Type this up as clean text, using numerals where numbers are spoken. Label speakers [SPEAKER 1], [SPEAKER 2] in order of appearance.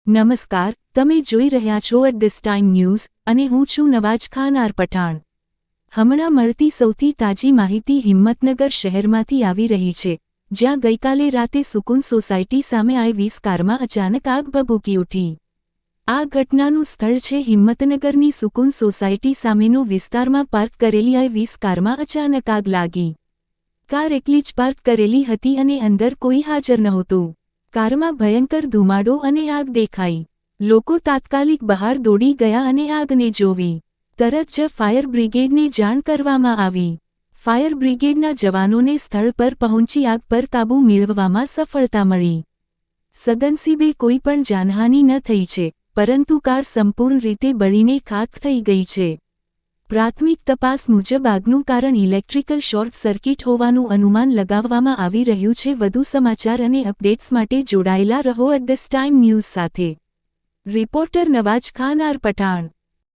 [SPEAKER 1] નમસ્કાર, તમે જોઈ રહ્યા છો એટ ધીસ ટાઈમ ન્યૂઝ અને હું છું નવાજ ખાન આર પઠાણ। હમણાં મળતી સૌથી તાજી માહિતી હિંમતનગર શહેરમાંથી આવી રહી છે, જ્યાં ગઈકાલે રાતે સુકૂન સોસાયટી સામે આવી 20 કારમાં અચાનક આગ ભભૂકી ઉઠી। આ ઘટનાનું સ્થળ છે હિંમતનગરની સુકૂન સોસાયટી સામેનો વિસ્તારમાં પાર્ક કરેલી આ 20 કારમાં અચાનક આગ લાગી। કાર એકલી જ પાર્ક કરેલી હતી અને અંદર કોઈ હાજર નહોતું। કારમાં ભયંકર ધુમાડો અને આગ દેખાઈ। લોકો તાત્કાલિક બહાર દોડી ગયા અને આગને જોવી। તરત જ ફાયર બ્રિગેડને જાણ કરવામાં આવી। ફાયર બ્રિગેડના જવાનોને સ્થળ પર પહોંચી આગ પર કાબૂ મેળવવામાં સફળતા મળી। સદનસીબે કોઈ પણ જાનહાનિ ન થઈ છે, પરંતુ કાર સંપૂર્ણ રીતે બળીને ખાખ થઈ ગઈ છે। પ્રાથમિક તપાસ મુજબ આગનું કારણ ઇલેક્ટ્રિકલ શોર્ટ સર્કિટ હોવાનું અનુમાન લગાવવામાં આવી રહ્યું છે। વધુ સમાચાર અને અપડેટ્સ માટે જોડાયેલા રહો એટ ધીસ ટાઈમ ન્યૂઝ સાથે। Reporter Nawaz Khan R Pathan.